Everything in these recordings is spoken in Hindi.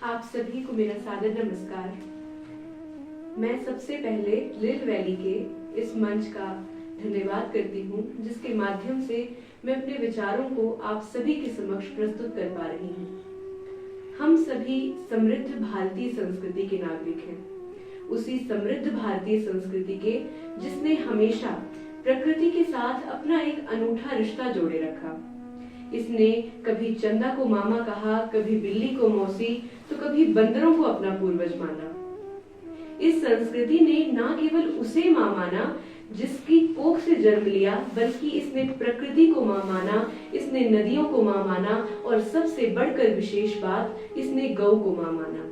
आप सभी को मेरा सादर नमस्कार। मैं सबसे पहले लिल वैली के इस मंच का धन्यवाद करती हूँ, जिसके माध्यम से मैं अपने विचारों को आप सभी के समक्ष प्रस्तुत कर पा रही हूँ। हम सभी समृद्ध भारतीय संस्कृति के नागरिक हैं, उसी समृद्ध भारतीय संस्कृति के जिसने हमेशा प्रकृति के साथ अपना एक अनूठा रिश्ता जोड़े रखा। इसने कभी चंदा को मामा कहा, कभी बिल्ली को मौसी, तो कभी बंदरों को अपना पूर्वज माना। इस संस्कृति ने न केवल उसे मां माना जिसकी कोख से जन्म लिया, बल्कि इसने प्रकृति को मां माना, इसने नदियों को मां माना और सबसे बढ़कर विशेष बात, इसने गौ को मां माना।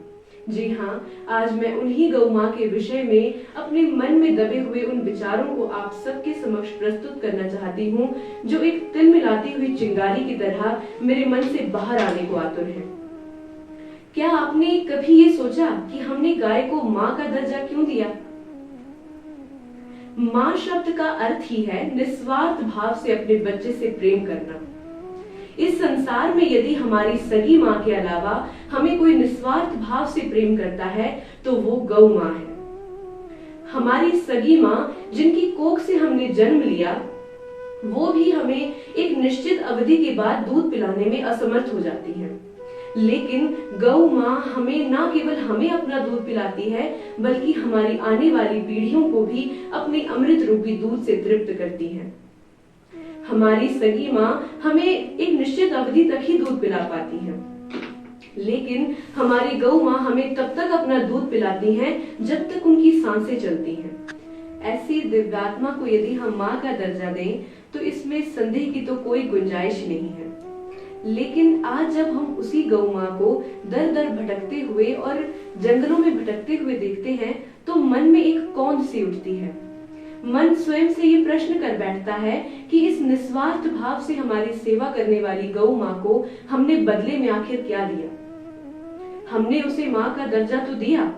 जी हाँ, आज मैं उन्हीं गौ मां के विषय में अपने मन में दबे हुए उन विचारों को आप सबके समक्ष प्रस्तुत करना चाहती हूँ, जो एक तिल मिलाती हुई चिंगारी की तरह मेरे मन से बाहर आने को आतुर है। क्या आपने कभी ये सोचा कि हमने गाय को मां का दर्जा क्यों दिया? मां शब्द का अर्थ ही है निस्वार्थ भाव से अपने बच्चे से प्रेम करना। इस संसार में यदि हमारी सगी मां के अलावा हमें कोई निस्वार्थ भाव से प्रेम करता है तो वो गौ मां है। हमारी सगी मां जिनकी कोख से हमने जन्म लिया, वो भी हमें एक निश्चित अवधि के बाद दूध पिलाने में असमर्थ हो जाती है, लेकिन गौ मां हमें न केवल हमें अपना दूध पिलाती है, बल्कि हमारी आने वाली पीढ़ियों को भी अपने अमृत रूपी दूध से तृप्त करती है। हमारी सगी मां हमें एक निश्चित अवधि तक ही दूध पिला पाती है, लेकिन हमारी गौ मां हमें तब तक अपना दूध पिलाती हैं जब तक उनकी सांसें चलती हैं। ऐसी दिव्यात्मा को यदि हम मां का दर्जा दें तो इसमें संदेह की तो कोई गुंजाइश नहीं है। लेकिन आज जब हम उसी गौ मां को दर दर भटकते हुए और जंगलों में भटकते हुए देखते हैं तो मन में एक कौंध सी उठती है। मन स्वयं से ये प्रश्न कर बैठता है कि इस निस्वार्थ भाव से हमारी सेवा करने वाली गौ मां को हमने बदले में आखिर क्या दिया? हमने उसे मां का दर्जा तो दिया,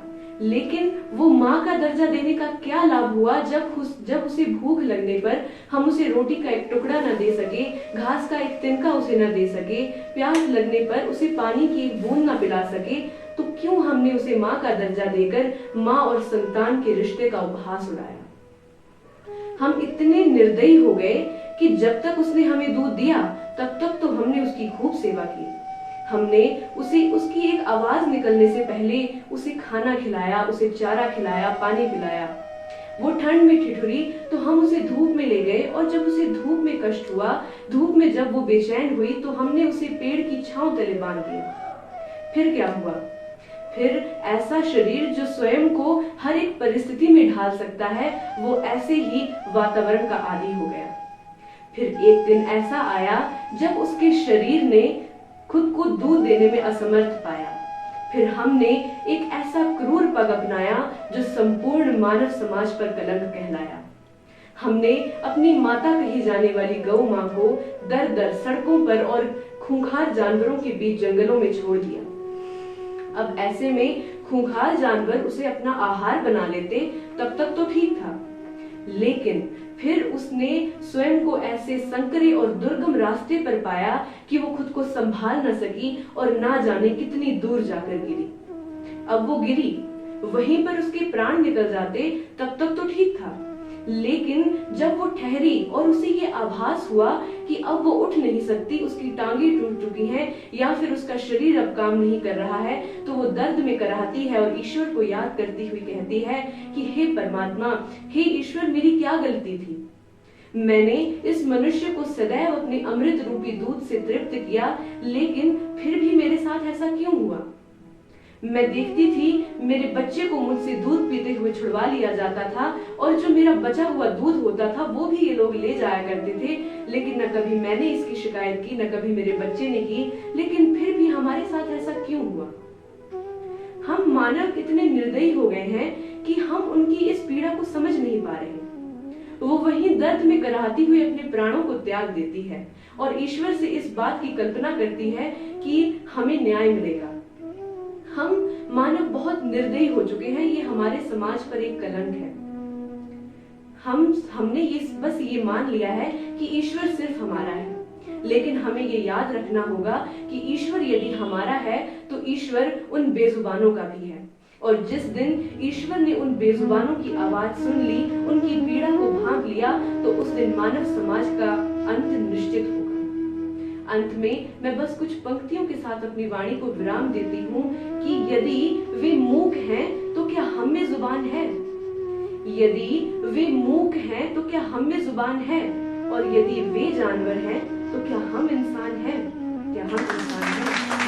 लेकिन वो मां का दर्जा देने का क्या लाभ हुआ जब उसे भूख लगने पर हम उसे रोटी का एक टुकड़ा न दे सके, घास का एक तिनका उसे न दे सके, प्यास लगने पर उसे पानी की एक बूंद न पिला सके, तो क्यों हमने उसे मां का दर्जा देकर मां और संतान के रिश्ते का उपहास उड़ाया? हम इतने निर्दयी हो गए कि जब तक उसने हमें दूध दिया तब तक तो हमने उसकी खूब सेवा की। हमने उसे उसकी एक आवाज निकलने से पहले उसे खाना खिलाया, उसे चारा खिलाया, पानी पिलाया। वो ठंड में ठिठुरी तो हम उसे धूप में ले गए, और जब उसे धूप में कष्ट हुआ, धूप में जब वो बेचैन हुई, तो हमने उसे पेड़ की छांव तले बांध दिया। फिर क्या हुआ? फिर ऐसा शरीर जो स्वयं को हर एक परिस्थिति में ढाल सकता है, वो ऐसे ही वातावरण का आदी हो गया। फिर एक दिन ऐसा आया जब उसके शरीर ने खुद को दूध देने में असमर्थ पाया। फिर हमने एक ऐसा क्रूर पग अपनाया जो संपूर्ण मानव समाज पर कलंक कहलाया। हमने अपनी माता कही जाने वाली गौ मां को दर दर सड़कों पर और खूंखार जानवरों के बीच जंगलों में छोड़ दिया। अब ऐसे में खूंखार जानवर उसे अपना आहार बना लेते तब तक तो ठीक था, लेकिन फिर उसने स्वयं को ऐसे संकरे और दुर्गम रास्ते पर पाया कि वो खुद को संभाल न सकी और ना जाने कितनी दूर जाकर गिरी। अब वो गिरी, वहीं पर उसके प्राण निकल जाते तब तक तो ठीक था, लेकिन जब वो ठहरी और उसे ये आभास हुआ कि अब वो उठ नहीं सकती, उसकी टांगें टूट चुकी हैं या फिर उसका शरीर अब काम नहीं कर रहा है, तो वो दर्द में कराहती है और ईश्वर को याद करती हुई कहती है कि हे परमात्मा, हे ईश्वर, मेरी क्या गलती थी? मैंने इस मनुष्य को सदैव अपने अमृत रूपी दूध से तृप्त किया, लेकिन फिर भी मेरे साथ ऐसा क्यों हुआ? मैं देखती थी मेरे बच्चे को मुझसे दूध पीते हुए छुड़वा लिया जाता था, और जो मेरा बचा हुआ दूध होता था वो भी ये लोग ले जाया करते थे, लेकिन न कभी मैंने इसकी शिकायत की, न कभी मेरे बच्चे ने की, लेकिन फिर भी हमारे साथ ऐसा क्यों हुआ? हम मानव इतने निर्दयी हो गए हैं कि हम उनकी इस पीड़ा को समझ नहीं पा रहे। वो वहीं दर्द में कराहती हुई अपने प्राणों को त्याग देती है और ईश्वर से इस बात की कल्पना करती है कि हमें न्याय मिलेगा। हम मानव बहुत निर्दयी हो चुके हैं, ये हमारे समाज पर एक कलंक है। हमने बस ये मान लिया है कि ईश्वर सिर्फ हमारा है, लेकिन हमें ये याद रखना होगा कि ईश्वर यदि हमारा है तो ईश्वर उन बेजुबानों का भी है। और जिस दिन ईश्वर ने उन बेजुबानों की आवाज सुन ली, उनकी पीड़ा को भांप लिया, तो उस दिन मानव समाज का अंत निश्चित होगा। अंत में मैं बस कुछ पंक्तियों के साथ अपनी वाणी को विराम देती हूँ कि यदि वे मूक हैं तो क्या हम में जुबान है? यदि वे मूक हैं तो क्या हम में जुबान है? और यदि वे जानवर हैं तो क्या हम इंसान हैं? क्या हम इंसान हैं?